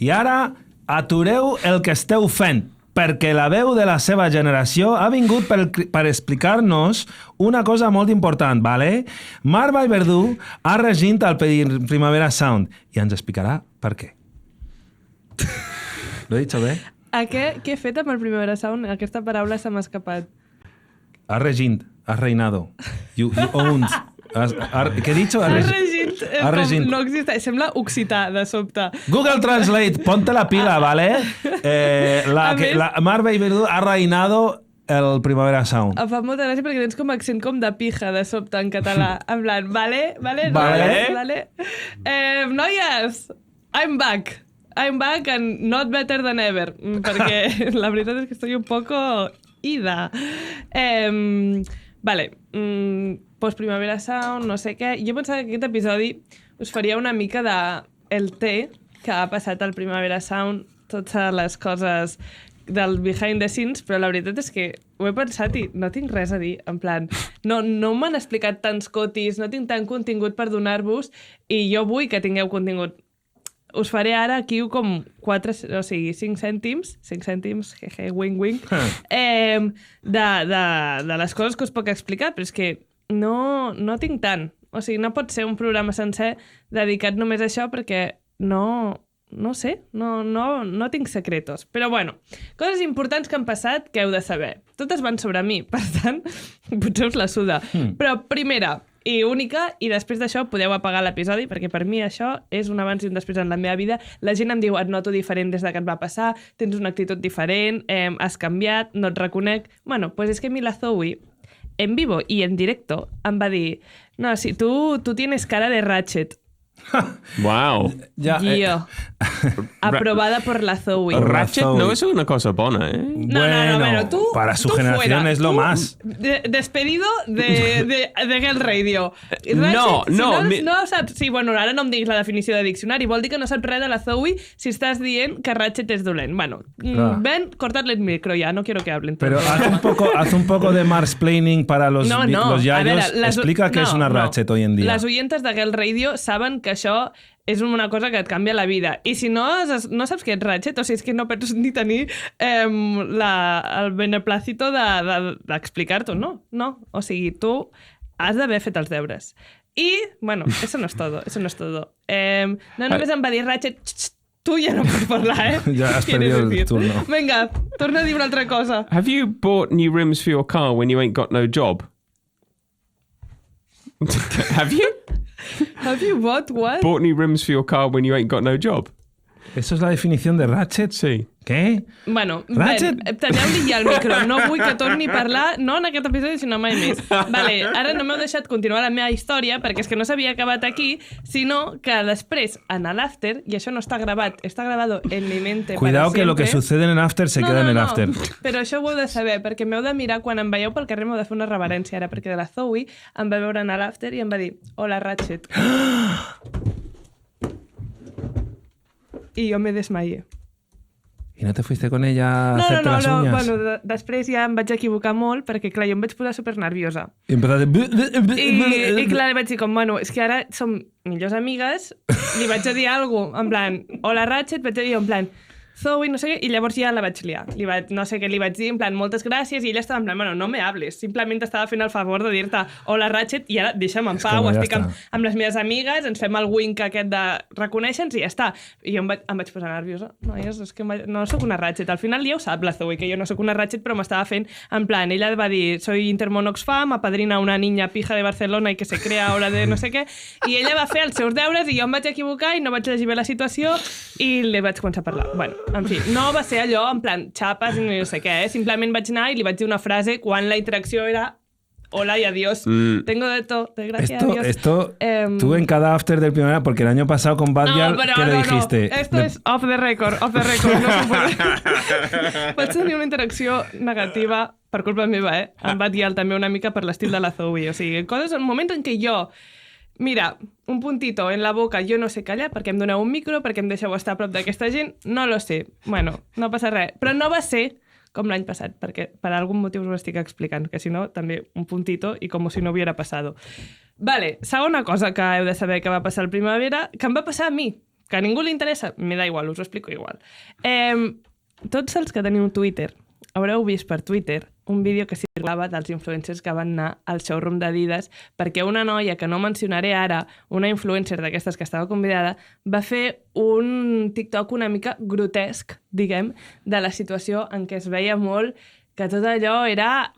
I ara atureu el que esteu fent, perquè la veu de la seva generació ha vingut per explicar-nos una cosa molt important, ¿vale? Marva i Verdú ha regint el Primavera Sound i ens explicarà per què. Lo he dicho bé? Què he fet amb el Primavera Sound? Aquesta paraula se m'ha escapat. Has regint, has reinado. You owned. Què he dicho? Has regint. No existeix. Sembla occità, de sobte. Google Translate, ponte la pila, ¿vale? La Marva i Verdú ha reinado el Primavera Sound. Em fa molta gràcia perquè tens com accent com de pija, de sobte, en català. En plan, vale. Noies, I'm back. I'm back and not better than ever. Perquè la veritat és que estoy un poco ida. Vale. Post-Primavera Sound, no sé què. Jo pensava que aquest episodi us faria una mica de el té que ha passat al Primavera Sound, totes les coses del behind the scenes, però la veritat és que ho he pensat i no tinc res a dir. En plan, no m'han explicat tants cotis, no tinc tant contingut per donar-vos i jo vull que tingueu contingut. Us faré ara aquí com 5 cèntims, jeje, wing, de les coses que us puc explicar, però és que no tinc tant. O sigui, no pot ser un programa sencer dedicat només a això perquè no sé, no tinc secretos. Però bueno, coses importants que han passat que heu de saber. Totes van sobre mi, per tant, potser us la suda. Però primera i única, i després d'això podeu apagar l'episodi, perquè per mi això és un abans i un després en la meva vida. La gent em diu, et noto diferent des que et va passar, tens una actitud diferent, has canviat, no et reconec. Bueno, pues és que a mi la Zoe, en vivo y en directo, em va dir, no, sí, tú tienes cara de Ratchet. Wow. Yo. Aprobada por la Zoe. Ratchet no es una cosa buena, ¿eh? No, tú para su generación fuera. Es lo más. Despedido de Girl Radio. Ratchet, no saps... Sí, bueno, ara no em diguis la definició de diccionari. Vol dir que no saps res de la Zoe si estàs dient que Ratchet és dolent. Bueno, ven, cortadle el micro ya, no quiero que hablen. Pero haz un poco de mansplaining para los yayos. Explica qué es una Ratchet hoy en día. Las oyentes de Girl Radio saben que això és una cosa que et canvia la vida. I si no saps què és Ratchet, o sigui, és que no pots ni tenir el beneplácito d'explicar-t'ho, no? O sigui, tu has d'haver fet els deures. I, bueno, eso no es todo. No només em va dir Ratchet, tu ja no pots parlar, eh? Ja has perdut el turno. Vinga, torna a dir una altra cosa. Have you bought new rims for your car when you ain't got no job? Have you? Have you bought what? Bought new rims for your car when you ain't got no job. ¿Eso es la definición de Ratchet? Sí. Què? Bueno, Ratchet? Talleu-li ja el micro. No vull que torni a parlar, no en aquest episodi, sinó mai més. Vale, ara no m'heu deixat continuar la meva història, perquè és que no s'havia acabat aquí, sinó que després, en l'after, i això no està gravat, està grabado en mi mente. Cuidado que lo que sucede en el after se queda en el after. Però això ho heu de saber, perquè m'heu de mirar quan em veieu pel carrer, m'heu de fer una reverència ara, perquè de la Zoe em va veure en l'after i em va dir, hola, Ratchet. I jo me desmayé. I no te fuiste con ella a hacerte las uñas? Bueno, després ja em vaig equivocar molt perquè, clar, jo em vaig posar supernerviosa. I I clar, vaig dir com, bueno, és que ara som millors amigues, li vaig a dir alguna cosa, en plan, hola Ratchet, vaig a dir en plan, Zoe, no sé què, i llavors ja la vaig liar. No sé què li vaig dir, en plan, moltes gràcies, i ella estava en plan, bueno, no me hables, simplement estava fent el favor de dir-te hola Ratchet, i ara deixa'm en pau, estic amb les meves amigues, ens fem el wink aquest de reconèixer-nos i ja està. I jo em vaig posar nerviosa. És que no sóc una Ratchet. Al final ja ho sap la Zoe, que jo no sóc una Ratchet, però m'estava fent en plan, ella va dir, soy Intermón Oxfam, apadrina una niña pija de Barcelona i que se crea ahora de no sé què, i ella va fer els seus deures i jo em vaig equivocar i no vaig llegir bé la situació i li vaig començar a parlar. Bueno, en fi, no va ser allò en plan xapes i no sé què, simplement vaig anar i li vaig dir una frase quan la interacció era hola y adiós, tengo de todo, de gracias a Dios. Tú en cada after del Primavera, porque el año pasado con Bad Girl, ¿qué le dijiste? Esto es off the record, no se puede. Vaig tenir una interacció negativa per culpa meva, amb Bad Girl també una mica per l'estil de la Zoe, o sigui, coses, en moments en què jo mira, un puntito en la boca, jo no sé callar perquè em doneu un micro, perquè em deixeu estar a prop d'aquesta gent, no lo sé. Bueno, no passa res. Però no va ser com l'any passat, perquè per algun motiu us ho estic explicant, que si no, també un puntito i com si no hubiera passado. Vale, segona cosa que heu de saber que va passar al Primavera, que em va passar a mi, Que a ningú li interessa, me da igual, us ho explico igual. Tots els que teniu Twitter haureu vist per Twitter un vídeo que circulava dels influencers que van anar al showroom d'Adidas perquè una noia, que no mencionaré ara, una influencer d'aquestes que estava convidada, va fer un TikTok una mica grotesc, diguem, de la situació en què es veia molt que tot allò era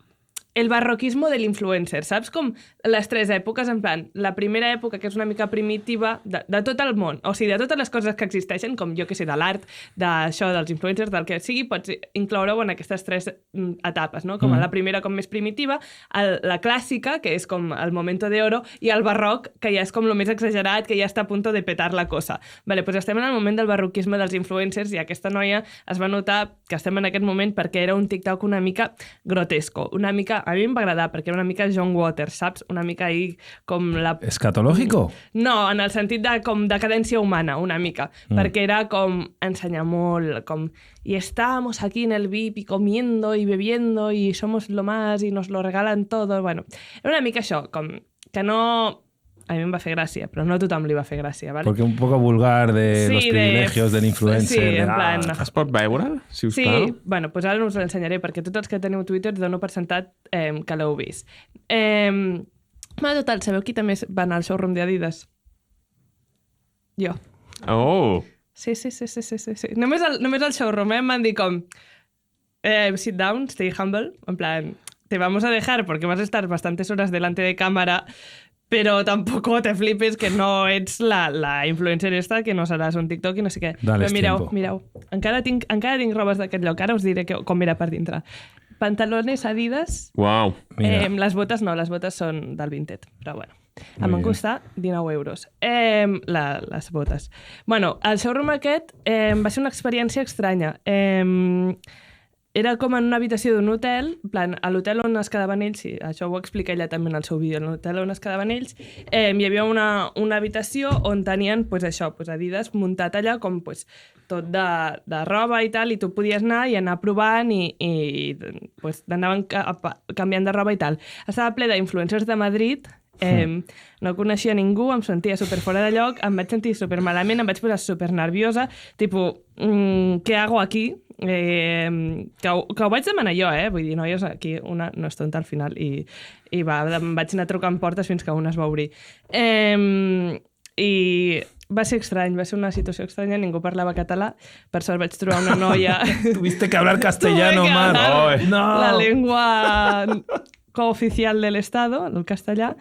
el barroquismo de l'influencer, saps? Com les tres èpoques, en plan, la primera època, que és una mica primitiva, de tot el món, o sigui, de totes les coses que existeixen, com jo que sé, de l'art, d'això, dels influencers, del que sigui, pots incloure-ho en aquestes tres etapes, no? Com la primera, com més primitiva, la clàssica, que és com el momento de oro, i el barroc, que ja és com el més exagerat, que ja està a punt de petar la cosa. Vale, doncs estem en el moment del barroquisme dels influencers i aquesta noia es va notar que estem en aquest moment perquè era un TikTok una mica grotesco, una mica a mi em va agradar perquè era una mica John Waters, saps? Una mica ahí com la... Escatológico? No, en el sentit de com decadència humana, una mica. Perquè era com ensenyar molt, com... Y estábamos aquí en el VIP y comiendo y bebiendo y somos lo más y nos lo regalan todo. Bueno, era una mica això, com que no... A mi em va fer gràcia, però no a tothom li va fer gràcia, ¿vale? Porque un poco vulgar de los privilegios del influencer. Sí, en plan... Es pot veure, si us Sí, plau? bueno, doncs ara us l'ensenyaré, perquè tots els que teniu Twitter dono per sentat que l'heu vist. Total, sabeu qui també va anar al showroom d'Adidas? Jo. Oh! Sí. Només al showroom, em van dir com... sit down, stay humble, en plan, te vamos a dejar porque vas a estar bastantes horas delante de cámara, pero tampoco te flipes que no ets la influencer esta, que no seràs un TikTok i no sé què. Dales Però tiempo. mireu. Encara tinc robes d'aquest lloc. Ara us diré com era per dintre. Pantalones Adidas. Wow. Mira. Les botes no, les botes són del Vinted, però bueno. Em van costar 19 euros. Les botes. Bueno, el showroom aquest va ser una experiència estranya. Era com en una habitació d'un hotel, en plan, a l'hotel on es quedaven ells, sí, això ho explica ella també en el seu vídeo, a l'hotel on es quedaven ells, hi havia una habitació on tenien, pues, això, pues, Adidas muntat allà com pues, tot de roba i tal, i tu podies anar i anar provant i pues, anaven canviant de roba i tal. Estava ple d'influencers de Madrid, no coneixia ningú, em sentia super fora de lloc, em vaig sentir super malament, em vaig posar super nerviosa, tipus, què hago aquí? Que ho vaig demanar jo, vull dir, noies, aquí una no és tonta al final i em vaig anar trucant portes fins que una es va obrir. I va ser estrany, va ser una situació estranya, ningú parlava català, per sort vaig trobar una noia... Tuviste que hablar castellano, man. No. La lengua cooficial del Estado, el castellà.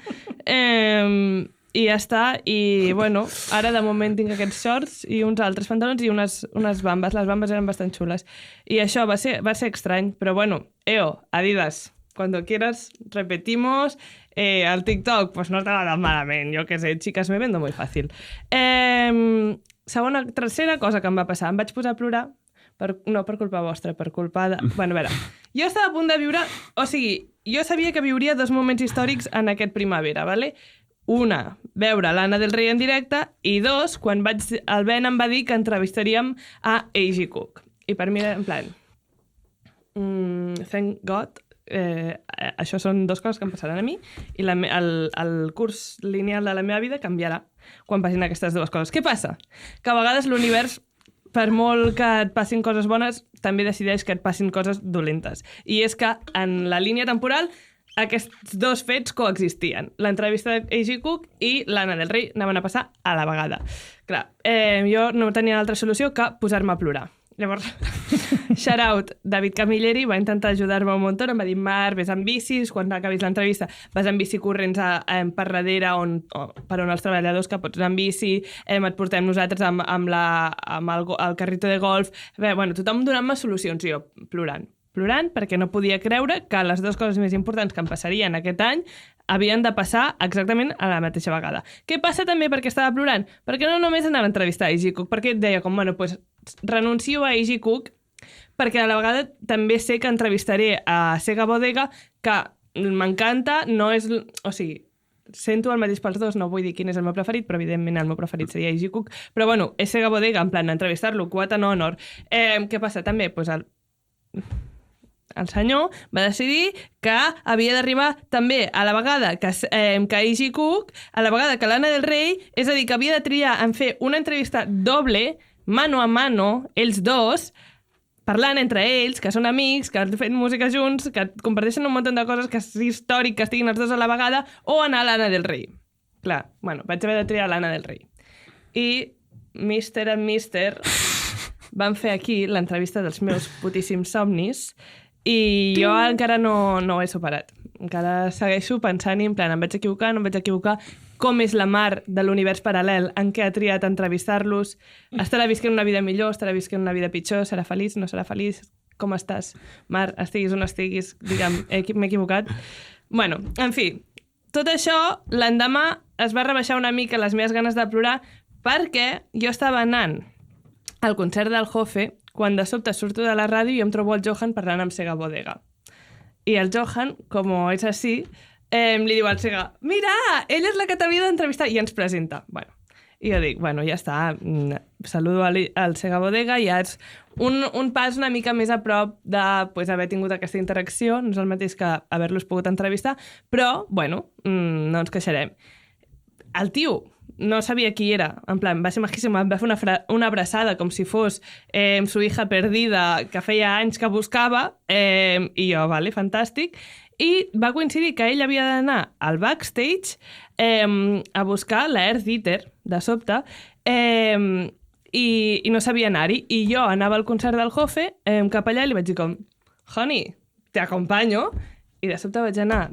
I ja està, i bueno, ara de moment tinc aquests shorts i uns altres pantalons i unes bambes, les bambes eren bastant xules. I això va ser estrany, però bueno, Adidas, cuando quieras repetimos, el TikTok, pues no estava tan malament, jo què sé, chicas, me vendo muy fácil. Tercera cosa que em va passar, em vaig posar a plorar, no per culpa vostra, per culpa de... Bueno, a veure, jo estava a punt de viure... O sigui, jo sabia que viuria dos moments històrics en aquest primavera, ¿vale? Una, veure l'Anna del Rei en directe, i dos, quan el Ben em va dir que entrevistaríem a A.G. Cook. I per mi era en plan... thank God, això són dues coses que em passaran a mi i el curs lineal de la meva vida canviarà quan passin aquestes dues coses. Què passa? Que a vegades l'univers, per molt que et passin coses bones, també decideix que et passin coses dolentes. I és que en la línia temporal aquests dos fets coexistien. L'entrevista d'A.G. Cook i l'Anna del Rei anaven a passar a la vegada. Clar, jo no tenia altra solució que posar-me a plorar. Llavors, shout out, David Camilleri va intentar ajudar-me un munt, em va dir, Mar, vés amb bicis, quan acabis l'entrevista vas amb bici corrents per darrere per on els treballadors que pots anar amb bici, et portem nosaltres amb el carrito de golf. Bé, bueno, tothom donant-me solucions, jo plorant perquè no podia creure que les dues coses més importants que em passarien aquest any havien de passar exactament a la mateixa vegada. Què passa també perquè estava plorant? Perquè no només anava a entrevistar a A.G. Cook, perquè deia com, bueno, pues, renuncio a A.G. Cook perquè a la vegada també sé que entrevistaré a Sega Bodega, que m'encanta, no és... O sigui, sento el mateix pels dos, no vull dir quin és el meu preferit, però evidentment el meu preferit seria A.G. Cook, però bueno, és Sega Bodega, en plan, entrevistar-lo, quota no honor. Què passa també? Pues el senyor va decidir que havia d'arribar també a la vegada que Iji Cook, a la vegada que Lana del Rey, és a dir, que havia de triar en fer una entrevista doble, mano a mano, ells dos, parlant entre ells, que són amics, que han fet música junts, que comparteixen un munt de coses, que és històric que estiguin els dos a la vegada, o anar a Lana del Rey. Clar, bueno, vaig haver de triar Lana del Rey. I Mr. and Mr. van fer aquí l'entrevista dels meus putíssims somnis i jo encara no ho he superat. Encara segueixo pensant-hi, en plan, em vaig equivocar, no em vaig equivocar, com és la Mar de l'univers paral·lel en què ha triat entrevistar-los, estarà visquent una vida millor, estarà visquent una vida pitjor, serà feliç, no serà feliç, com estàs? Mar, estiguis on estiguis, digue'm, m'he equivocat. Bueno, en fi, tot això, l'endemà es va rebaixar una mica les meves ganes de plorar perquè jo estava anant al concert del Jofe quan de sobte surto de la ràdio i em trobo el Johan parlant amb Sega Bodega. I el Johan, com és així, li diu al Sega, mira, ell és la que t'havia d'entrevistar, i ens presenta. Bueno, i jo dic, bueno, ja està, saludo al Sega Bodega, ja és un pas una mica més a prop de haver tingut aquesta interacció, no és el mateix que haver-los pogut entrevistar, però, bueno, no ens queixarem. El tio no sabia qui era, en plan, va ser majíssim, em va fer una abraçada com si fos su hija perdida que feia anys que buscava, i jo, vale, fantàstic, i va coincidir que ell havia d'anar al backstage a buscar la Earth Eater, de sobte, i no sabia anar-hi, i jo anava al concert del Jofe cap allà i li vaig dir com, honey, te acompanyo, i de sobte vaig anar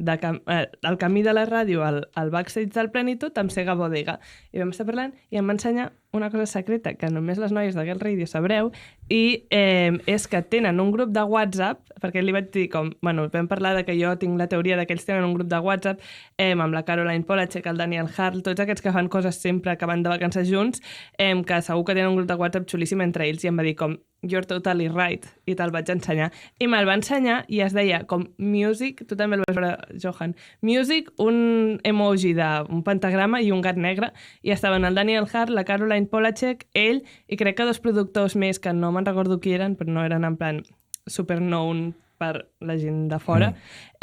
al camí de la ràdio al backstage del Plenitud amb Sega Bodega. I vam estar parlant i em va ensenyar una cosa secreta que només les noies de Girl Radio sabreu, i és que tenen un grup de WhatsApp, perquè li vaig dir com, bueno, vam parlar de que jo tinc la teoria de que ells tenen un grup de WhatsApp amb la Caroline Polachek, el Daniel Hart, tots aquests que fan coses sempre que van de vacances junts, que segur que tenen un grup de WhatsApp xulíssim entre ells, i em va dir com, you're totally right, i te'l vaig ensenyar. I me'l va ensenyar i es deia com music, tu també el vas veure, Johan, music, un emoji d'un pentagrama i un gat negre, i estaven el Daniel Hart, la Caroline Polachek, ell, i crec que dos productors més que no me'n recordo qui eren, però no eren en plan super known per la gent de fora,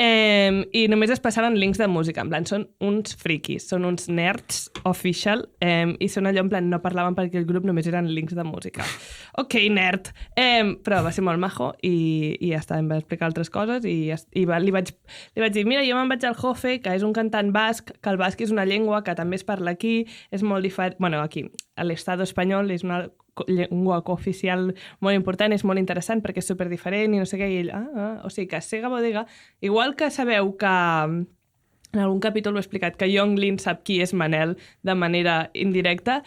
i només es passaven links de música, en plan, són uns friquis, són uns nerds official, i són allò, en plan, no parlaven per aquell grup, només eren links de música. Ok, nerd! Però va ser molt majo, i ja està, em va explicar altres coses, i li vaig dir, mira, jo me'n vaig al Jofe, que és un cantant basc, que el basc és una llengua que també es parla aquí, és molt diferent, bueno, aquí, a l'Estado espanyol és una llengua cooficial molt important, és molt interessant perquè és superdiferent i no sé què, i ell, o sigui que Sega Bodega, igual que sabeu que en algun capítol ho he explicat, que Yong Lin sap qui és Manel de manera indirecta,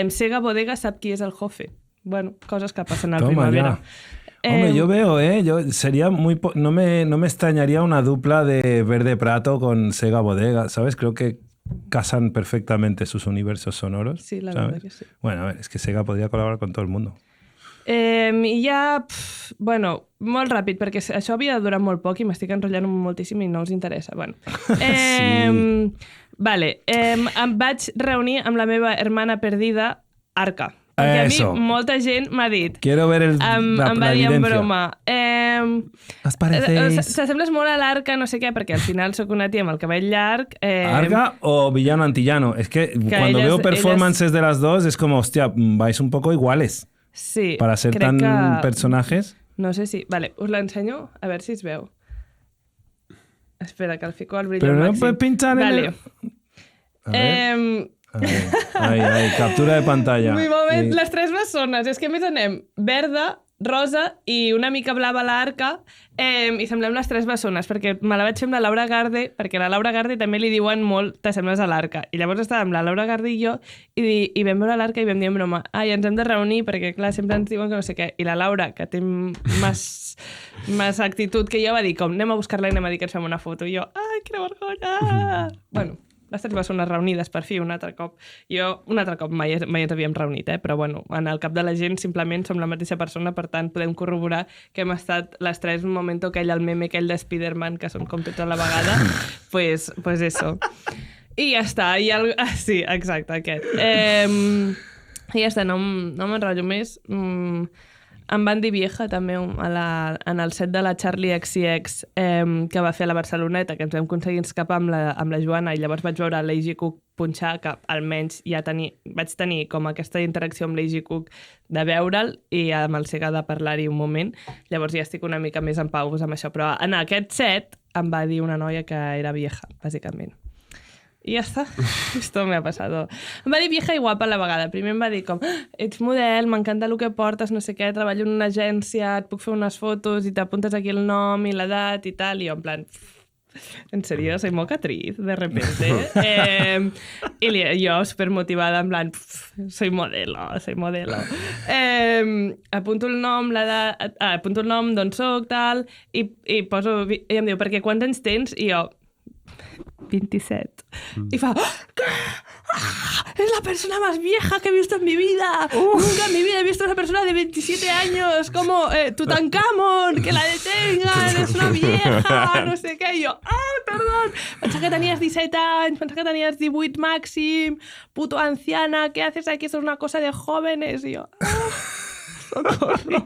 Sega Bodega sap qui és el Jofe. Bueno, coses que passen al primavera. Hombre, yo veo, sería muy... No me extrañaría una dupla de Verde Prato con Sega Bodega, ¿sabes? Creo que casan perfectamente sus universos sonoros. Sí, la ¿sabes? verdad que sí. Bueno, a ver, es que Sega podría colaborar con todo el mundo. I ja, bueno, molt ràpid, perquè això havia de durar molt poc i m'estic enrotllant moltíssim i no us interessa. Bueno. Sí. Vale, em vaig reunir amb la meva hermana perdida, Arca. Perquè a mi molta gent m'ha dit... Quiero ver la em va dir en broma. ¿Os parecéis? S'assembles molt a l'Arca, no sé què, perquè al final sóc una tia amb el cabell llarg. ¿Arca o Villano Antillano? Es que cuando veo performances de las dos es como, hostia, vais un poco iguales. Sí. Para ser tan personajes. No sé si... Vale, us l'ensenyo a veure si es veu. Espera, que el fico al brillo Pero màxim. no puedes pinchar en vale. A ver. Ai, captura de pantalla. Un moment, les tres bessones. És que a més anem verda, rosa i una mica blava a l'Arca, i semblem les tres bessones, perquè me la vaig fer amb la Laura Garde, perquè a la Laura Garde també li diuen molt t'assembles a l'Arca. I llavors estàvem la Laura Garde i jo, i vam veure l'Arca i vam dir en broma, ens hem de reunir, perquè clar, sempre ens diuen que no sé què. I la Laura, que té més actitud que jo, va dir com, anem a buscar-la i anem a dir que ens fem una foto. I jo, ai, quina vergonya! Bueno, les tres bessones reunides per fi un altre cop. Un altre cop mai ens havíem reunit, però bueno, en el cap de la gent simplement som la mateixa persona, per tant podem corroborar que hem estat les tres un moment aquell, el meme aquell de Spider-Man, que són com tots a la vegada, pues eso. I ja està. Sí, exacte, aquest. I ja està, no m'enrotllo més. em van dir vieja també en el set de la Charlie XCX que va fer a la Barceloneta, que ens vam aconseguir escapar amb la Joana, i llavors vaig veure l'Eiji Cook punxar, que almenys ja vaig tenir com aquesta interacció amb l'Eiji Cook de veure'l i amb el Sega de parlar-hi un moment. Llavors ja estic una mica més en pau amb això. Però en aquest set em va dir una noia que era vieja, bàsicament. I ja està. Esto me ha pasado. Em va dir vieja i guapa a la vegada. Primer em va dir com, ets model, m'encanta el que portes, no sé què, treballo en una agència, et puc fer unes fotos i t'apuntes aquí el nom i l'edat i tal. I jo en plan, en serio, soy mocatriz, de repente. Y yo súper motivada, en plan, soy modelo. Apunto el nom, apunto el nom d'on soc, tal, i poso... I em diu, perquè quants anys tens? I jo, 27. Y fa, ¿qué? Es la persona más vieja que he visto en mi vida. Nunca en mi vida he visto a una persona de 27 años como Tutankamón, que la detengan, es una vieja, no sé què. I jo, perdón, pensava que tenies 17 anys, pensava que tenies 18 màxim, puto anciana, ¿qué haces aquí? Eso es una cosa de jóvenes. I jo, socorro,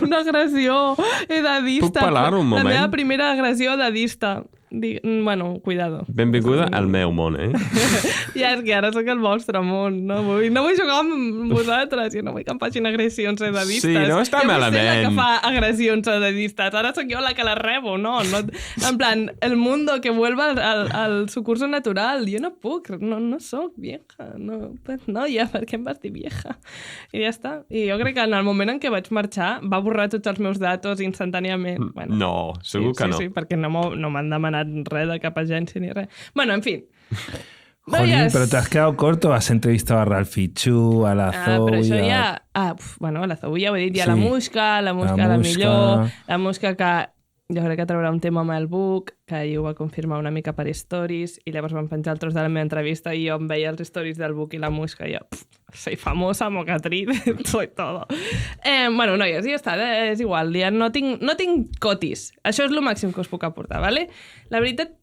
una agressió edadista. Puc parlar un moment? La meva primera agressió edadista. Bueno, cuidado. Benvinguda al meu món, Ja, és que ara sóc el vostre món. No vull jugar amb vosaltres. Jo no vull que em facin agressions edadistes. Sí, no està malament. Jo vull ser la que fa agressions edadistes. Ara sóc jo la que les rebo, no? En plan, el mundo que vuelva al su curso natural. Jo no puc, no sóc vieja. No, ja, per què em vas dir vieja? I ja està. I jo crec que en el moment en què vaig marxar va borrar tots els meus datos instantàniament. Bueno, no, segur que no. Sí, perquè no m'han demanat res de cap agència ni res. Bueno, en fin. Jolín, pero te has quedado corto. Has entrevistado a Ralphie Chu, a la Zou... Però això ja... bueno, a la Zou ja ho he dit, ja sí. La Muska, la millor, la Muska que jo crec que traurà un tema amb el Buc, que ell ho va confirmar una mica per stories, i llavors van penjar el tros de la meva entrevista i jo em veia els stories del Buc i la Muska i jo, soy famosa, mocatriz, soy todo. Bueno, noies, ja està, és igual, ja no tinc cotis. Això és el màxim que us puc aportar, ¿vale? La veritat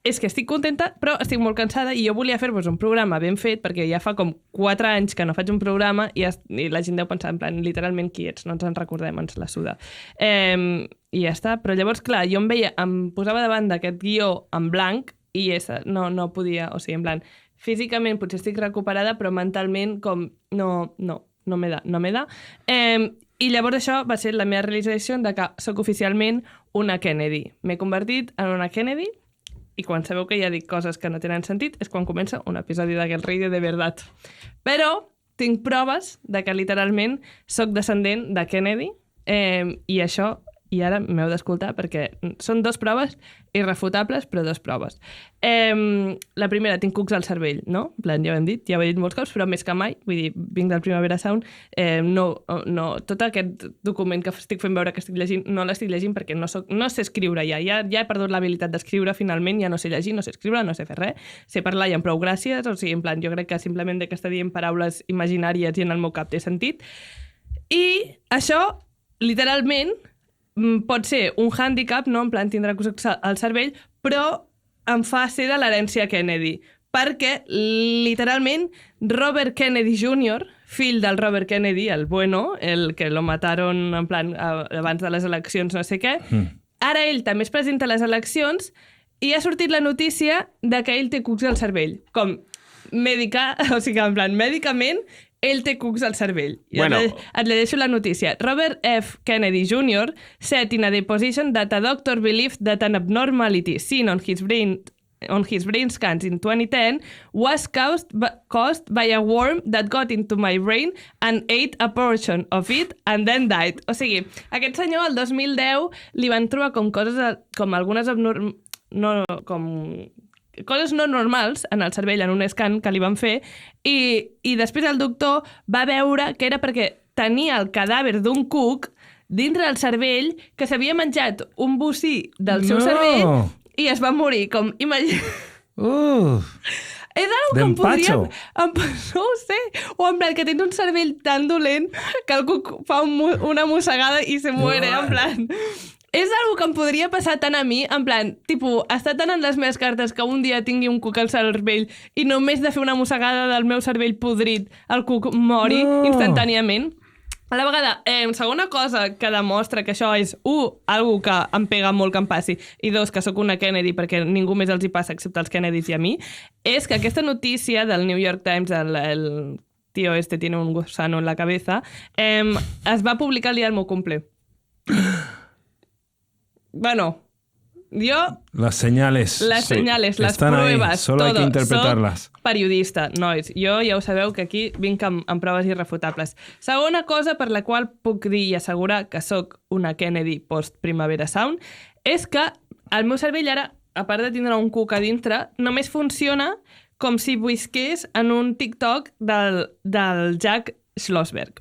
és que estic contenta, però estic molt cansada i jo volia fer-vos un programa ben fet perquè ja fa com 4 anys que no faig un programa i la gent deu pensar, en plan, literalment qui ets, no ens en recordem, ens la suda. I ja està, però llavors, clar, jo em posava davant d'aquest guió en blanc i no podia, o sigui, en plan, físicament potser estic recuperada, però mentalment com, no me da. I llavors això va ser la meva realització de que soc oficialment una Kennedy. M'he convertit en una Kennedy i quan sabeu que ja dic coses que no tenen sentit és quan comença un episodi de Guerra de Verdad. Però tinc proves de que literalment soc descendent de Kennedy i això, i ara m'heu d'escoltar perquè són 2 proves irrefutables, però 2 proves. La primera, tinc cucs al cervell, no? En plan, ja ho hem dit, ja ho he dit molts cops, però més que mai, vull dir, vinc del Primavera Sound, tot aquest document que estic fent veure que estic llegint, no l'estic llegint perquè no sé escriure ja he perdut l'habilitat d'escriure finalment, ja no sé llegir, no sé escriure, no sé fer res, sé parlar i amb prou gràcies, o sigui, en plan, jo crec que simplement que està dient paraules imaginàries i en el meu cap té sentit. I això, literalment, pot ser un hàndicap, no? En plan, tindrà coses al cervell, però em fa ser de l'herència Kennedy, perquè, literalment, Robert Kennedy Jr., fill del Robert Kennedy, el bueno, el que lo mataron, en plan, abans de les eleccions, no sé què, ara ell també es presenta a les eleccions i ha sortit la notícia de que ell té cucs al cervell. Com, o sigui, en plan, mèdicament, ell té cucs al cervell. Bueno. Et llegeixo la notícia. Robert F. Kennedy Jr. said in a deposition that a doctor believed that an abnormality seen on his brain scans in 2010 was caused by a worm that got into my brain and ate a portion of it and then died. O sigui, aquest senyor, el 2010, li van trobar com coses, com algunes coses no normals en el cervell, en un scan que li van fer, i després el doctor va veure que era perquè tenia el cadàver d'un cuc dintre del cervell que s'havia menjat un bocí del seu cervell i es va morir. Com, és algo que em podria... No ho sé. O en plan, que tens un cervell tan dolent que el cuc fa una mossegada i se muere, en plan... És algo que em podria passar tant a mi, en plan, tipus, està tant en les meves cartes que un dia tingui un cuc al cervell i només de fer una mossegada del meu cervell podrit, el cuc mori instantàniament. A la vegada, segona cosa que demostra que això és, algo que em pega molt que em passi, i dos, que sóc una Kennedy perquè ningú més els hi passa excepte els Kennedys i a mi, és que aquesta notícia del New York Times, el tío este tiene un gusano en la cabeza, es va publicar el dia del meu cumple. Bueno, yo... Las señales. Les senyales, les Están pruebes, ahí, solo hay que interpretarlas. Soc periodista, nois. Jo ja ho sabeu que aquí vinc amb proves irrefutables. Segona cosa per la qual puc dir i assegurar que sóc una Kennedy post-Primavera Sound és que el meu cervell ara, a part de tindre un cuc a dintre, només funciona com si visqués en un TikTok del Jack Schlossberg.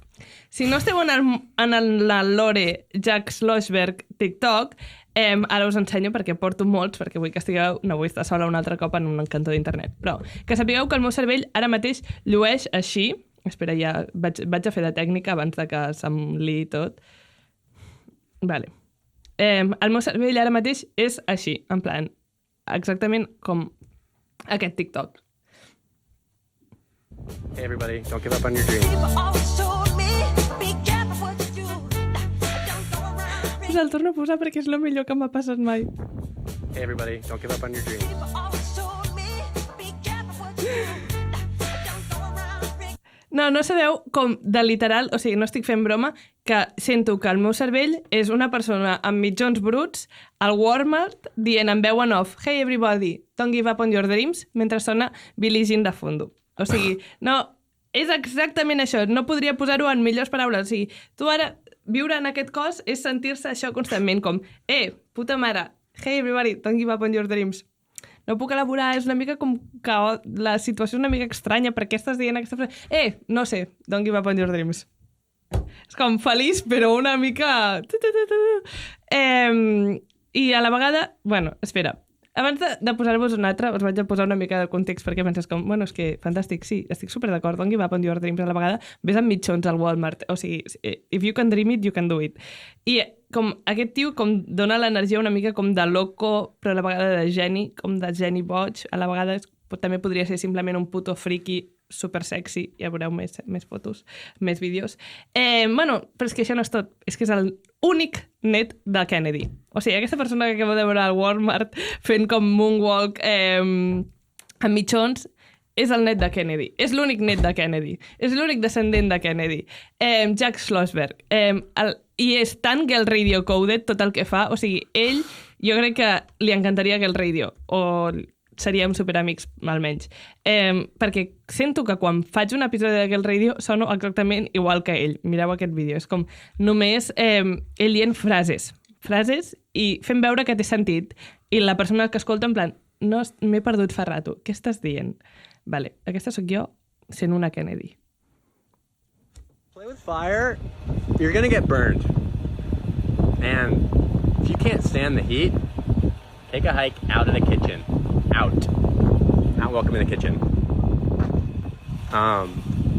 Si no esteu en el lore Jack Schlossberg TikTok, ara us ensenyo perquè porto molts, perquè vull que estigueu, no vull estar sola un altre cop en un cantó d'internet, però que sapigueu que el meu cervell ara mateix llueix així. Espera, ja vaig a fer de tècnica abans de que se'm liï tot. Vale. El meu cervell ara mateix és així, en plan, exactament com aquest TikTok. Hey everybody, don't give up on your dreams. Us el torno a posar perquè és el millor que m'ha passat mai. Hey everybody, don't give up on your dreams. No sabeu com de literal, o sigui, no estic fent broma, que sento que el meu cervell és una persona amb mitjons bruts al Walmart dient en veu en off, hey everybody, don't give up on your dreams, mentre sona Billie Jean de fondo. O sigui, no, és exactament això, no podria posar-ho en millors paraules. O sigui, tu ara, viure en aquest cos és sentir-se això constantment, com, puta mare, hey everybody, don't give up on your dreams. No puc elaborar, és una mica com que la situació és una mica estranya, per què estàs dient aquesta frase? No sé, don't give up on your dreams. És com feliç, però una mica... I a la vegada... Bueno, espera. Abans de posar-vos una altra, us vaig a posar una mica de context perquè penses com, bueno, és que fantàstic, sí, estic super d'acord, don't give up on your dreams, a la vegada ves amb mitjons al Walmart, o sigui, if you can dream it, you can do it. I com aquest tio com dona l'energia una mica com de loco, però a la vegada de geni, com de geni boig, a la vegada també podria ser simplement un puto friki super sexy, ja veureu més fotos, més vídeos. Bueno, però és que això no és tot, és que és l'únic net de Kennedy. O sigui, aquesta persona que acabo de veure al Walmart fent com moonwalk amb mitjons, és el net de Kennedy. És l'únic net de Kennedy. És l'únic descendent de Kennedy. Jack Schlossberg. I és tan Girl Radio coded tot el que fa. O sigui, ell, jo crec que li encantaria Girl Radio. O seríem superamics, almenys. Perquè sento que quan faig un episodi de Girl Radio sono exactament igual que ell. Mireu aquest vídeo. És com només ell dient frases i fent veure que té sentit. I la persona que escolta en plan, no, m'he perdut fa rato. Què estàs dient? Vale, aquesta sóc jo sent una Kennedy. Play with fire, you're gonna get burned. And if you can't stand the heat, take a hike out of the kitchen. Out. Not welcome in the kitchen.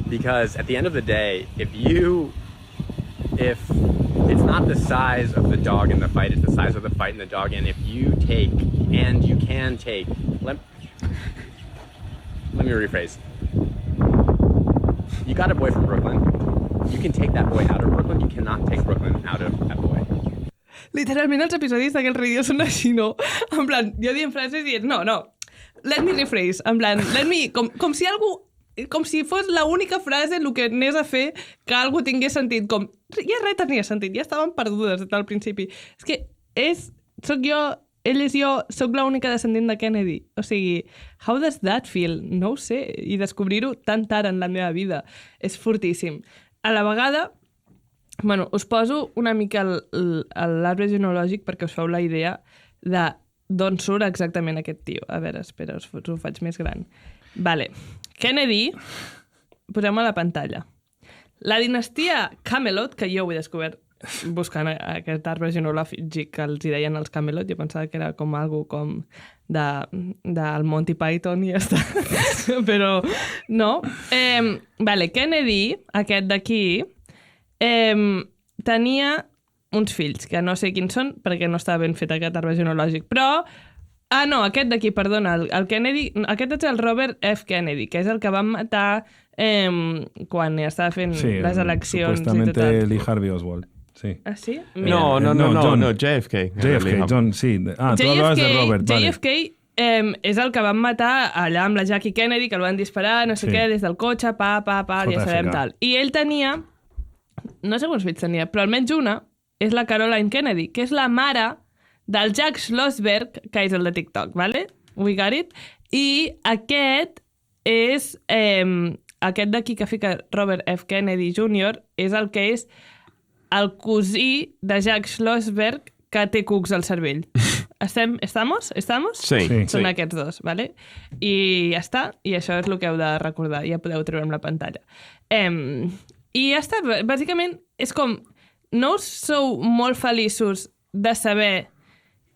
Because at the end of the day, if it's not the size of the dog in the fight, it's the size of the fight in the dog. And if you take, and you can take, let me rephrase. You got a boy from Brooklyn. You can take that boy out of Brooklyn. You cannot take Brooklyn out of that boy. Literalment els episodis d'aquell radio són així, no? En plan, jo dient frases dient, no, let me rephrase, en plan, com si fos l'única frase el que anés a fer que algú tingués sentit, com, ja res tenia sentit, ja estaven perdudes des del principi. És que soc jo, ell és jo, soc l'única descendent de Kennedy. O sigui, how does that feel? No ho sé, i descobrir-ho tan tard en la meva vida és fortíssim. A la vegada, bueno, us poso una mica l'arbre genealògic perquè us feu la idea de d'on surt exactament aquest tio. A veure, espera, us ho faig més gran. Vale. Kennedy, posem a la pantalla. La dinastia Camelot, que jo ho he descobert buscant aquest arbre genealògic que els hi deien els Camelot, jo pensava que era com algo com del Monty Python i ja està. Però no. Vale, Kennedy, aquest d'aquí, tenia uns fills, que no sé quins són, perquè no estava ben fet aquest arbre genealògic, però... no, aquest d'aquí, perdona, el Kennedy... Aquest és el Robert F. Kennedy, que és el que van matar quan estava fent les eleccions i supuestamente tot. Lee Harvey Oswald. Sí. Ah, sí? No, John. JFK. JFK, John, sí. Ah, tu hablabas de Robert, vale. JFK és el que van matar allà amb la Jackie Kennedy, que el van disparar, no sé què, des del cotxe, ja sabem tal. I ell tenia, no sé quants fills tenia, però almenys una és la Caroline Kennedy, que és la mare del Jack Schlossberg, que és el de TikTok, ¿vale? We got it? I aquest és... aquest d'aquí que fica Robert F. Kennedy Jr. és el que és el cosí de Jack Schlossberg que té cucs al cervell. ¿Estamos? Sí. Són aquests dos, ¿vale? I ja està, i això és el que heu de recordar, ja podeu treure amb la pantalla. I ja està, bàsicament és com, no us sou molt feliços de saber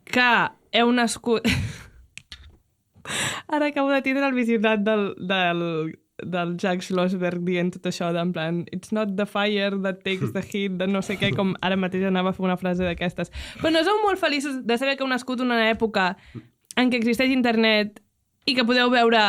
que heu nascut... Ara acabo de tindre el visionat del Jack Schlossberg dient tot això, d'en plan, it's not the fire that takes the heat, de no sé què, com ara mateix anava a fer una frase d'aquestes. Però no sou molt feliços de saber que heu nascut en una època en què existeix internet i que podeu veure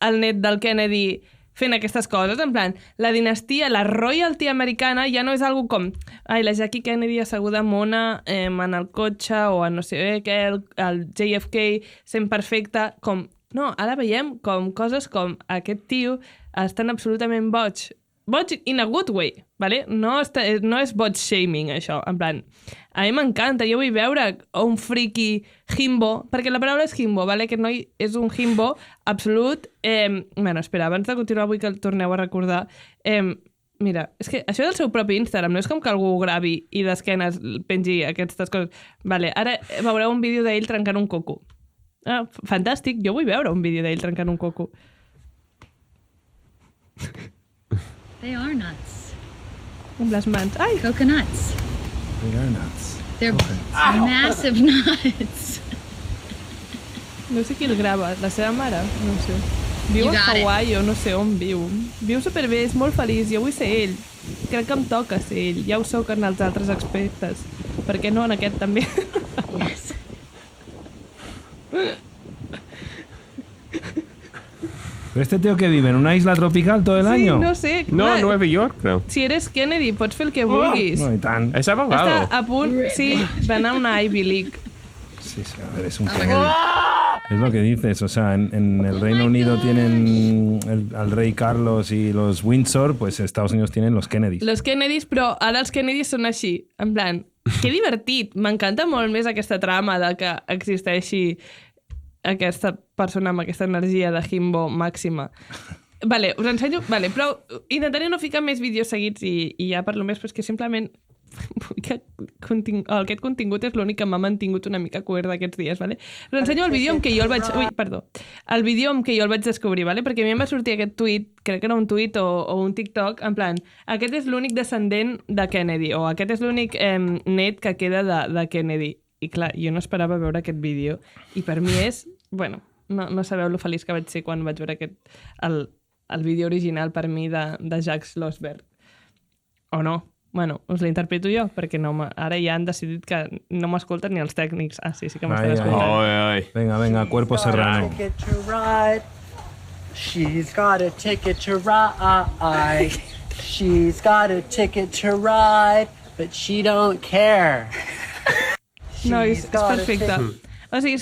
el net del Kennedy fent aquestes coses, en plan, la dinastia, la royalty americana ja no és algo com, la Jackie Kennedy asseguda mona en el cotxe o en no sé què, el JFK sent perfecte, com, no, ara veiem com coses com aquest tio estan absolutament boig in a good way, ¿vale? No és boig shaming, això, en plan, a mi m'encanta, jo vull veure un friki himbo, perquè la paraula és himbo, ¿vale? Aquest noi és un himbo absolut. Bueno, espera, abans de continuar vull que el torneu a recordar. Mira, és que això és el seu propi Instagram, no és com que algú gravi i d'esquenes pengi aquestes coses. Vale, ara veureu un vídeo d'ell trencant un coco. Ah, fantàstic, jo vull veure un vídeo d'ell trencant un coco. They are nuts. Amb les mans. Ai! Coconuts. They are nuts. They're massive nuts. No sé qui el grava, la seva mare? No ho sé. Viu You a got it. Hawaii o no sé on viu. Viu superbé, és molt feliç, jo vull ser ell. Crec que em toca ser ell, ja ho sóc en els altres aspectes. Per què no en aquest també? Yes. ¿Pero este tío que vive en una isla tropical todo el año? Sí, no sé. No, clar, en Nueva York, creo. Si eres Kennedy, pots fer el que vulguis. No, y tan. Es abogado. Està a punt, sí, d'anar a una Ivy League. Sí, a ver, es un Kennedy. Es lo que dices, o sea, en el Reino Unido tienen al rey Carlos y los Windsor, pues Estados Unidos tienen los Kennedys. Los Kennedys, però ara els Kennedys són així, en plan, que divertit, m'encanta molt més aquesta trama de que existeixi aquesta persona amb aquesta energia de himbo màxima. Vale, us ensenyo... Vale, però intentaré no ficar més vídeos seguits i ja parlo més, però és que simplement aquest contingut és l'únic que m'ha mantingut una mica cuerda aquests dies, vale? Us ensenyo el vídeo amb què jo el vaig... Ui, perdó. El vídeo amb què jo el vaig descobrir, vale? Perquè a mi em va sortir aquest tuit, crec que era un tuit o un TikTok, en plan, aquest és l'únic descendent de Kennedy, o aquest és l'únic net que queda de Kennedy. I clar, jo no esperava veure aquest vídeo. I per mi és... Bueno, no sabeu lo feliç que vaig ser quan vaig veure el vídeo original per mi de Jack Schlossberg. O no. Bueno, us l'interpreto jo, perquè ara ja han decidit que no m'escolten ni els tècnics. Ah, sí que m'estan escoltant. Ay. Venga, cuerpo serrano. She's got a ticket to ride. She's got a ticket to ride, but she don't care. No, és perfecte. O sigui,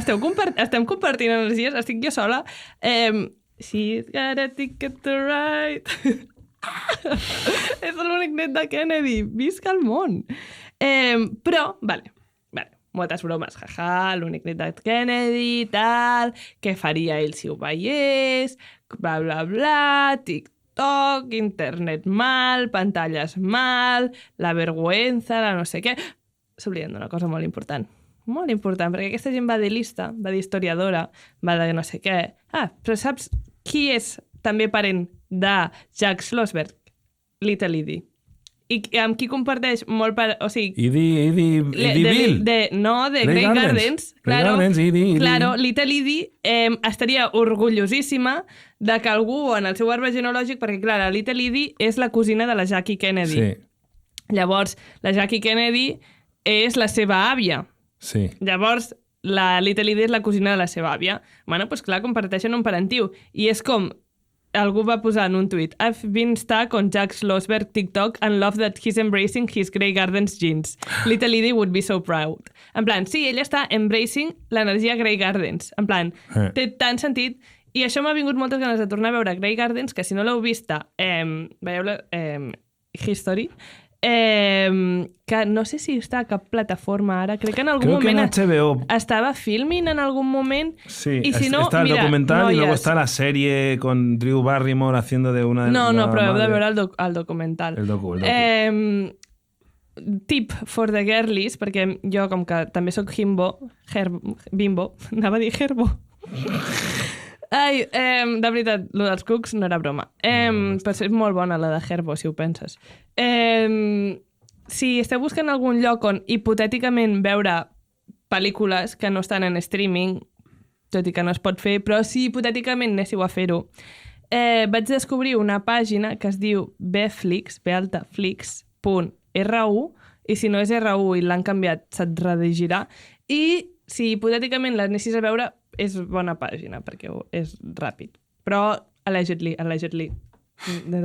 estem compartint energies, estic jo sola. She's got a ticket to ride. És l'únic net de Kennedy. Visca el món. Però, vale, moltes bromes. Jaja, l'únic net de Kennedy, tal, què faria ell si ho veiés, bla, bla, bla, TikTok, internet mal, pantalles mal, la vergüenza, la no sé què. S'obliden d'una cosa molt important, perquè aquesta gent va de lista, va d'historiadora, va de no sé què. Ah, però saps qui és també parent de Jack Schlossberg? Little Edie. I amb qui comparteix molt... O sigui... Edie Bill. De Grey Gardens. Claro, Edie. Claro, Little Edie estaria orgullosíssima de que algú en el seu arbre genealògic, perquè clar, la Little Edie és la cosina de la Jackie Kennedy. Sí. Llavors, la Jackie Kennedy és la seva àvia. Sí. Llavors, la Little Edie és la cosina de la seva àvia. Bueno, doncs clar, comparteixen un parentiu. I és com algú va posar en un tuit I've been stuck on Jack Schlossberg TikTok and love that he's embracing his Grey Gardens jeans. Little Edie would be so proud. En plan, sí, ell està embracing l'energia Grey Gardens. En plan, té tant sentit. I això m'ha vingut moltes ganes de tornar a veure Grey Gardens, que si no l'heu vista, veieu-la, History, que no sé si està a cap plataforma ara, crec que en algun moment HBO. Estava filming en algun moment. Sí, y si no, está el mira, documental y luego noies. está la serie con Drew Barrymore haciendo de una... No, però heu de madre. veure el documental. El docu. Tip for the girlies, perquè jo, com que també sóc bimbo, anava a dir herbo. Ai, de veritat, lo dels cucs no era broma. Però és molt bona la de herbo, si ho penses. Si esteu buscant algun lloc on hipotèticament veure pel·lícules que no estan en streaming, tot i que no es pot fer, però si hipotèticament anéssiu a fer-ho, vaig descobrir una pàgina que es diu bflix.ru, i si no és RU i l'han canviat, se't redigirà, i si hipotèticament l'anessis a veure, és bona pàgina, perquè és ràpid. Però, allegedly,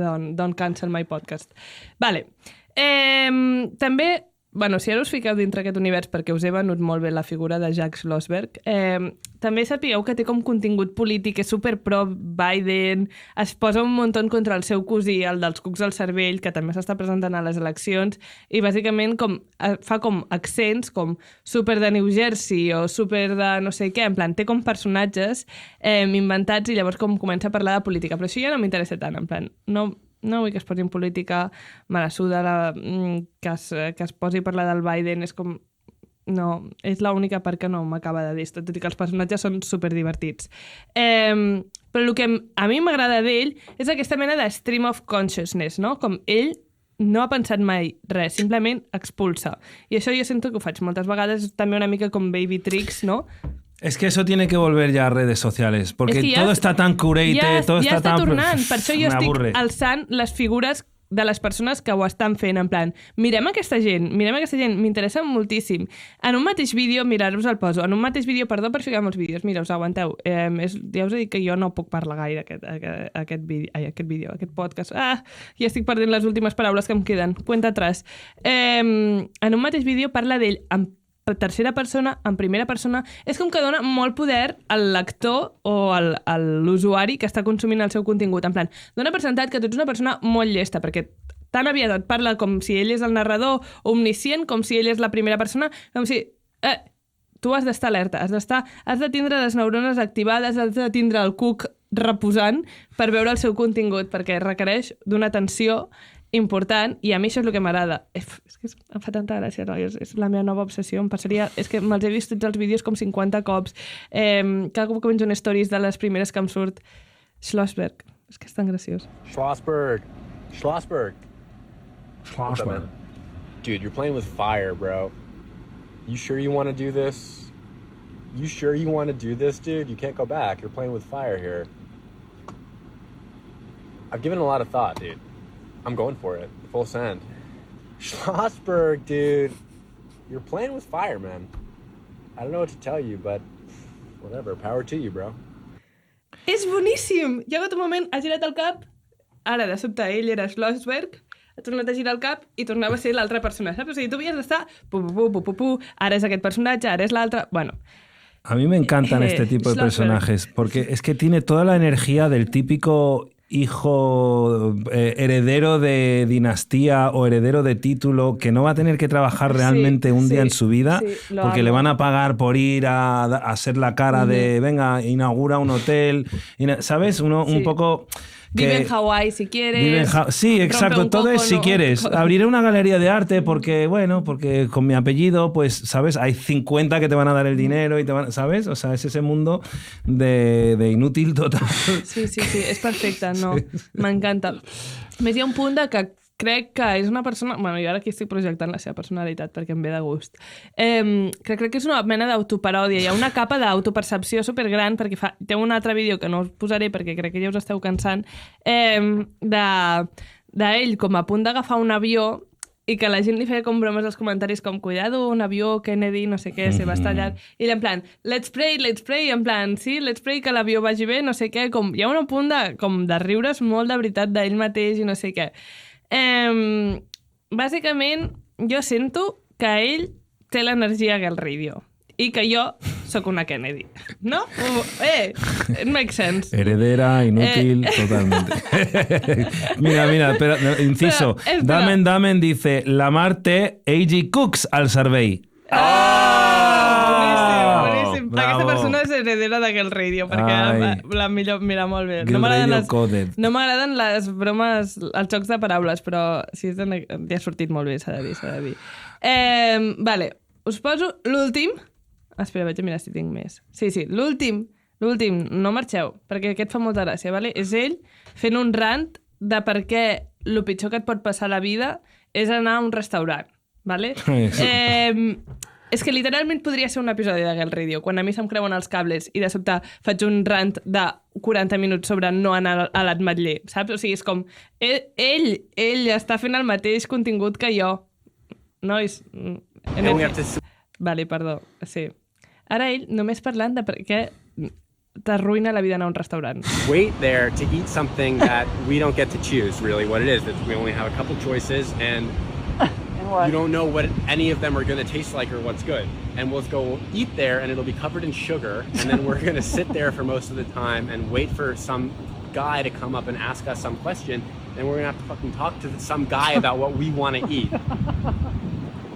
don't cancel my podcast. Vale. També, bueno, si ara us fiqueu dintre aquest univers, perquè us he venut molt bé la figura de Jack Schlossberg, també sapigueu que té com contingut polític, és super pro Biden, es posa un munt contra el seu cosí, el dels cucs al cervell, que també s'està presentant a les eleccions, i bàsicament fa com accents com super de New Jersey o super de no sé què, en plan, té com personatges inventats i llavors com comença a parlar de política, però això ja no m'interessa tant, en plan, no vull que es posi en política, me la suda que es posi a parlar del Biden, és com... No, és l'única part que no m'acaba de dir, tot i que els personatges són superdivertits. Però el que a mi m'agrada d'ell és aquesta mena de stream of consciousness, no? Com ell no ha pensat mai res, simplement expulsa. I això jo sento que ho faig moltes vegades, també una mica com Baby Tricks, no? Es que eso tiene que volver ya a redes sociales, porque es que todo está tan curated, todo ja está tan... tornant, per això jo estic M'avorre. alçant les figures de les persones que ho estan fent, en plan, mirem aquesta gent, m'interessa moltíssim. En un mateix vídeo, mira, us el poso, en un mateix vídeo, perdó per ficar molts vídeos, mira, us aguanteu, ja us he dit que jo no puc parlar gaire aquest podcast. Ja estic perdent les últimes paraules que em queden, cuenta atrás. En un mateix vídeo parla d'ell en tercera persona, en primera persona, és com que dona molt poder al lector o a l'usuari que està consumint el seu contingut. En plan, dona per sentat que tu ets una persona molt llesta, perquè tan aviat et parla com si ell és el narrador omniscient, com si ell és la primera persona, com si... tu has d'estar alerta, has de tindre les neurones activades, has de tindre el cuc reposant per veure el seu contingut, perquè requereix d'una atenció important, i a mi això és el que m'agrada. És que em fa tanta gràcia, no? És la meva nova obsessió. Em passaria... És que me'ls he vist tots els vídeos com 50 cops. Cada cop que veig unes stories de les primeres que em surt Schlossberg. És que és tan graciós. Schlossberg. What's up, man? Dude, you're playing with fire, bro. You sure you want to do this? Dude? You can't go back. You're playing with fire here. I've given a lot of thought, dude. I'm going for it. Full send. Schlossberg, dude. You're playing with fire, man. I don't know what to tell you, but whatever. Power to you, bro. És boníssim! Hi ha hagut un moment, ha girat el cap, ara de sobte ell era Schlossberg, ha tornat a girar el cap i tornava a ser l'altra persona, saps? O sigui, tu havies d'estar ara és aquest personatge, ara és l'altre... Bueno... A mí me encantan este tipo de personajes, porque es que tiene toda la energía del típico hijo heredero de dinastía o heredero de título que no va a tener que trabajar realmente un día en su vida porque le van a pagar por ir a ser la cara de, venga, inaugura un hotel, ¿sabes? Un poco... Vive en Hawái si quieres. Sí, exacto, todo es si quieres. Abriré una galería de arte porque con mi apellido, pues, ¿sabes? Hay 50 que te van a dar el dinero y te van, ¿sabes? O sea, es ese mundo de inútil total. Sí, és perfecte, no? Sí. M'encanta. Més hi ha un punt de que crec que és una persona... Bueno, jo ara aquí estic projectant la seva personalitat perquè em ve de gust. Crec que és una mena d'autoparòdia. Hi ha una capa d'autopercepció supergran perquè té un altre vídeo que no us posaré perquè crec que ja us esteu cansant d'ell com a punt d'agafar un avió i que la gent li feia com bromes als comentaris com cuidado, un avió, Kennedy, no sé què, se va estallar. I ella en plan, let's pray, en plan, sí, let's pray que l'avió vagi bé, no sé què, com hi ha un punt de riure's molt de veritat d'ell mateix i no sé què. Bàsicament, jo sento que ell té l'energia Girl Radio i que jo sóc una Kennedy, ¿no? It makes sense. Heredera, inútil, totalmente. Mira, pero inciso. Damen dice, la Mar té A.G. Cooks al cervell. Boníssim. Aquesta persona és heredera de Girl Radio, perquè la millor, mira, molt bé. Girl Radio coded. No m'agraden les bromes, els jocs de paraules, però sí, ja ha sortit molt bé, s'ha de dir. Vale, us poso l'últim. Espera, vaig a mirar si tinc més. Sí, l'últim, no marxeu, perquè aquest fa molta gràcia, vale? És ell fent un rant de per què el pitjor que et pot passar a la vida és anar a un restaurant, vale? És que literalment podria ser un episodi de Girl Radio, quan a mi se'm creuen els cables i de sobte faig un rant de 40 minuts sobre no anar a l'ametller, saps? O sigui, és com... Ell està fent el mateix contingut que jo. Nois... Vale, perdó, sí. Ara ell només parlant de per què t'arruïna la vida anar a un restaurant. Wait there to eat something that we don't get to choose, really, what it is. We only have a couple choices, and you don't know what any of them are going to taste like or what's good. And we'll go eat there, and it'll be covered in sugar, and then we're going to sit there for most of the time and wait for some guy to come up and ask us some question, and we're going to have to fucking talk to some guy about what we want to eat.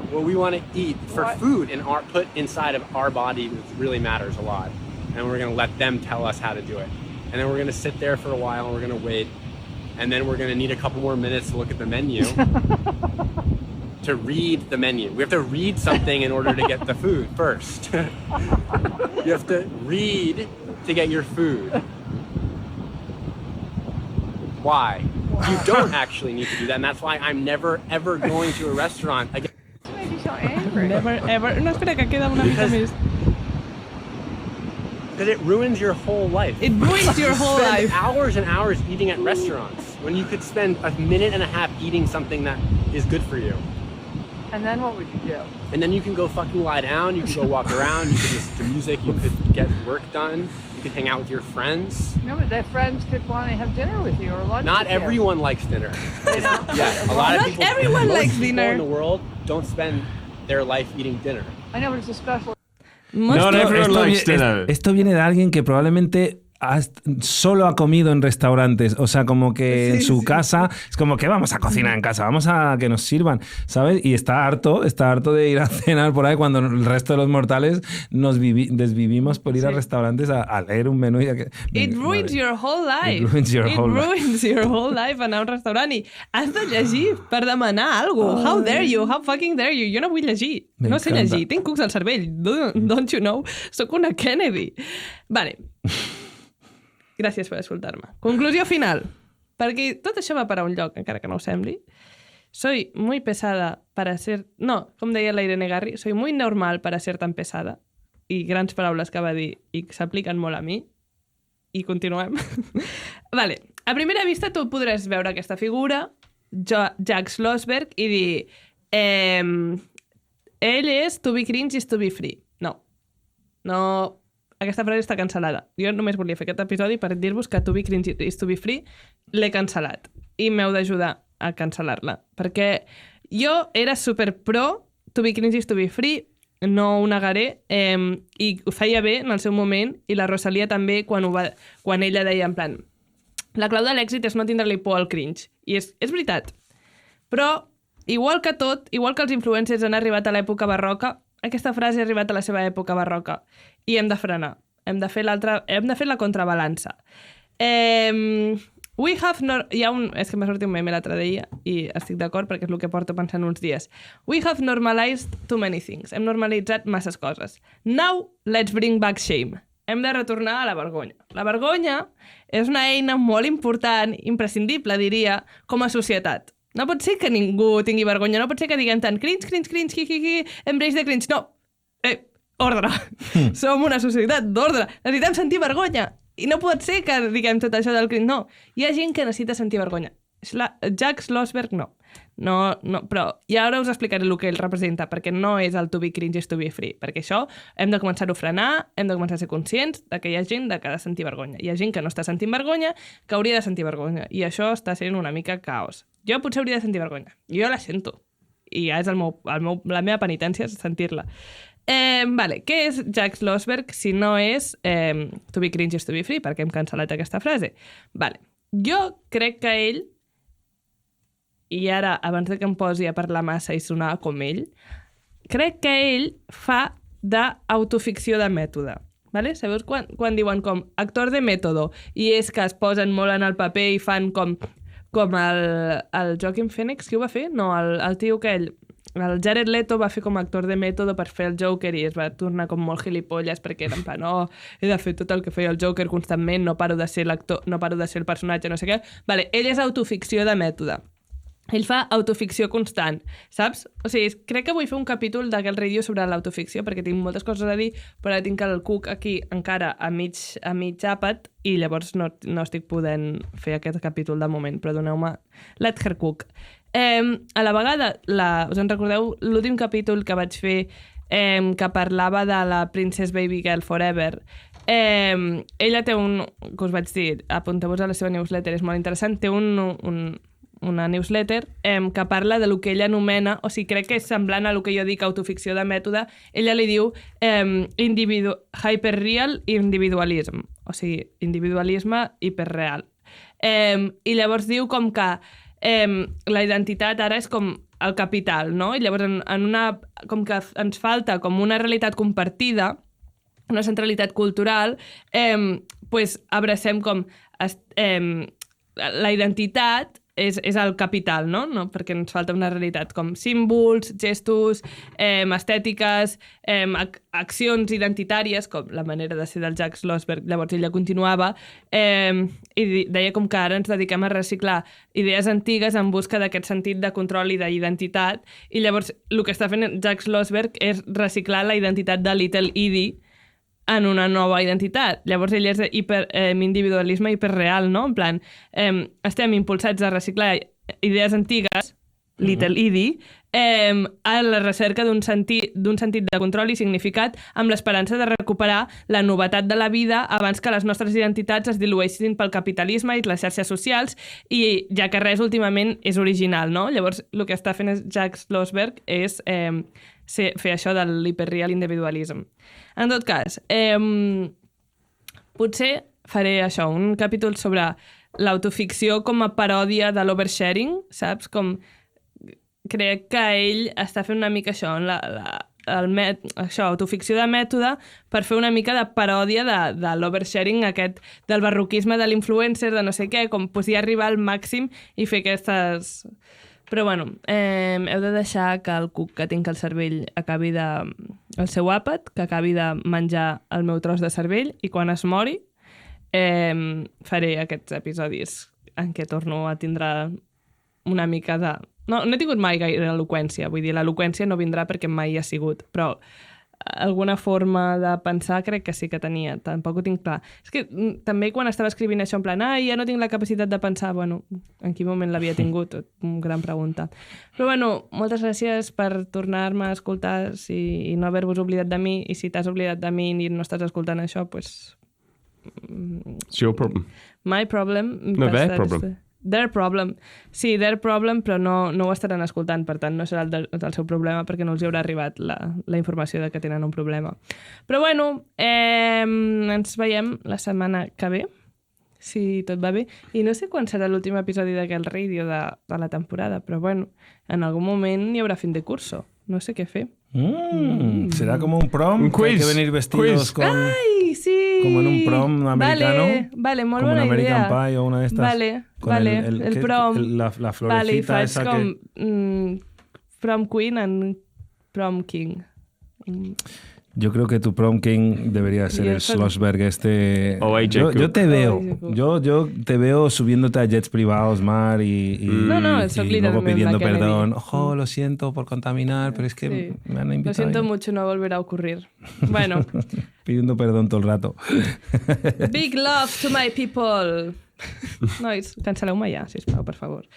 What we want to eat for food and put inside of our body really matters a lot. And we're going to let them tell us how to do it. And then we're going to sit there for a while and we're going to wait. And then we're going to need a couple more minutes to look at the menu. To read the menu. We have to read something in order to get the food first. You have to read to get your food. Why? You don't actually need to do that. And that's why I'm never, ever going to a restaurant again. So angry. Never, ever. No, espera, que queda una mica més. Because it ruins your whole life. It ruins your whole life. Hours and hours eating at restaurants when you could spend a minute and a half eating something that is good for you. And then what would you do? And then you can go fucking lie down, you can go walk around, you can listen to music, you could get work done, you could hang out with your friends. No, but their friends could want to have dinner with you or lunch Not with you. everyone likes dinner. They don't? Yeah, a lot of Not people. everyone most likes people dinner. in the world don't spend their life eating dinner. I know, but it's a special... Not everyone likes dinner. Esto viene de alguien que probablemente solo ha comido en restaurantes, o sea, como que en su casa es como que vamos a cocinar en casa, vamos a que nos sirvan, ¿sabes? Y está harto de ir a cenar por ahí cuando el resto de los mortales nos desvivimos por ir a restaurantes a leer un menú. It ruins your whole life. It ruins your whole life anar a un restaurant i has de llegir per demanar alguna cosa. How dare you? How fucking dare you? Jo no vull llegir. No sé llegir. Tinc cucs al cervell. Don't you know? Soc una Kennedy. Vale. Gràcies per escoltar-me. Conclusió final. Perquè tot això va per a un lloc, encara que no ho sembli. Soy muy pesada para ser... No, com deia la Irene Garri, soy muy normal para ser tan pesada. I grans paraules que va dir i s'apliquen molt a mi. I continuem. Vale. A primera vista tu podràs veure aquesta figura, Jack Schlossberg, i dir ell és to be cringe is to be free. No. Aquesta frase està cancel·lada. Jo només volia fer aquest episodi per dir-vos que to be cringe is to be free l'he cancel·lat. I m'heu d'ajudar a cancel·lar-la. Perquè jo era super pro to be cringe is to be free, no ho negaré, i ho feia bé en el seu moment, i la Rosalia també quan ella deia en plan la clau de l'èxit és no tindre-li por al cringe. I és veritat. Però, igual que tot, igual que els influencers han arribat a l'època barroca, aquesta frase ha arribat a la seva època barroca i hem de frenar. Hem de fer la contrabalança. És que m'ha sortit un meme l'altre dia i estic d'acord perquè és el que porto pensant uns dies. We have normalized too many things. Hem normalitzat masses coses. Now, let's bring back shame. Hem de retornar a la vergonya. La vergonya és una eina molt important, imprescindible, diria, com a societat. No pot ser que ningú tingui vergonya, no pot ser que diguem tant cringe, embrace de cringe. No, ordre. Som una societat d'ordre. Necessitem sentir vergonya. I no pot ser que diguem tot això del cringe. No, hi ha gent que necessita sentir vergonya. Jack Schlossberg no. Però ja ara us explicaré el que ell representa, perquè no és el to be cringe és to be free, perquè això hem de començar-ho a frenar, hem de començar a ser conscients de que hi ha gent que ha de sentir vergonya. Hi ha gent que no està sentint vergonya, que hauria de sentir vergonya, i això està sent una mica caos. Jo potser hauria de sentir vergonya. Jo la sento. I ja és la meva penitència sentir-la. Vale, què és Jack Schlossberg si no és to be cringe is to be free, perquè hem cancel·lat aquesta frase? Vale. Jo crec que ell, i ara, abans que em posi a parlar massa i sonar com ell, crec que ell fa d'autoficció de mètode. Vale? Sabeu quan diuen com actor de mètode i és que es posen molt en el paper i fan com el Joaquin Phoenix, qui ho va fer? No, el tio que ell... El Jared Leto va fer com a actor de mètode per fer el Joker i es va tornar com molt gilipolles perquè era en plan, he de fer tot el que feia el Joker constantment, no paro de ser l'actor, no paro de ser el personatge, no sé què. Vale, ell és autoficció de mètode. Ell fa autoficció constant, saps? O sigui, crec que vull fer un capítol d'aquest ràdio sobre l'autoficció perquè tinc moltes coses a dir, però tinc el cuc aquí encara a mig àpat i llavors no estic podent fer aquest capítol de moment, però doneu-me let her cook. A la vegada, us en recordeu l'últim capítol que vaig fer que parlava de la Princess Baby Girl Forever? Ella té que us vaig dir, apunteu-vos a la seva newsletter, és molt interessant, té una newsletter que parla de lo que ella anomena, o sigui, crec que és semblant a lo que jo dic autoficció de mètode, ella li diu hyperreal individualism, o sigui, individualisme hiperreal. I llavors diu com que la identitat ara és com el capital, no? I llavors com que ens falta com una realitat compartida, una centralitat cultural, pues abracem com la identitat és el capital, no? Perquè ens falta una realitat com símbols, gestos, estètiques, accions identitàries, com la manera de ser del Jack Schlossberg. Llavors ella continuava i deia com que ara ens dediquem a reciclar idees antigues en busca d'aquest sentit de control i d'identitat, i llavors el que està fent Jack Schlossberg és reciclar la identitat de Little Edie en una nova identitat. Llavors ell és individualisme hiperreal, no? En plan, estem impulsats a reciclar idees antigues, Little Edie, a la recerca d'un sentit de control i significat amb l'esperança de recuperar la novetat de la vida abans que les nostres identitats es dilueixin pel capitalisme i les xarxes socials, i ja que res últimament és original, no? Llavors el que està fent Jack Schlossberg és fer això de l'hiperreal individualisme. En tot cas, potser faré això, un capítol sobre l'autoficció com a paròdia de l'oversharing, saps? Com crec que ell està fent una mica això, autoficció de mètode per fer una mica de paròdia de l'oversharing aquest, del barroquisme de l'influencer, de no sé què, com ja arribar al màxim i fer aquestes... Però bueno, heu de deixar que el cuc que tinc al cervell acabi el seu àpat, que acabi de menjar el meu tros de cervell, i quan es mori faré aquests episodis en què torno a tindre una mica de... No he tingut mai gaire eloqüència, vull dir, l'eloqüència no vindrà perquè mai hi ha sigut, però alguna forma de pensar crec que sí que tenia, tampoc ho tinc clar. És que també quan estava escrivint això en plan, ja no tinc la capacitat de pensar, bueno, en quin moment l'havia tingut? Gran pregunta. Però bueno, moltes gràcies per tornar-me a escoltar i no haver-vos oblidat de mi, i si t'has oblidat de mi i no estàs escoltant això, pues... It's your problem. My problem. No, their problem. Their problem. Sí, their problem, però no ho estaran escoltant, per tant no serà el seu problema perquè no els hi haurà arribat la informació de que tenen un problema. Però bueno, ens veiem la setmana que ve, si tot va bé. I no sé quan serà l'últim episodi d'aquest ràdio de la temporada, però bueno, en algun moment hi haurà fin de curso. No sé què fer. Serà com un prom, un quiz. Hay que venir vestidos con... ¡Ay, sí! Como en un prom americano. Vale, molt como bona un American idea. Pie o una de estas. Vale, el prom. La florecita vale, esa com, que... prom queen and prom king. Yo creo que tu prom king debería ser el Schlossberg este... O AJ Cook. Yo te veo. Yo te veo subiéndote a jets privados, Mar, y luego pidiendo perdón. Ojo, lo siento por contaminar, pero es que me han invitado. Lo siento mucho, no volverá a ocurrir. Bueno. Pidiendo perdón todo el rato. Big love to my people. Nois, cancel·leu-me ja, sisplau, per favor.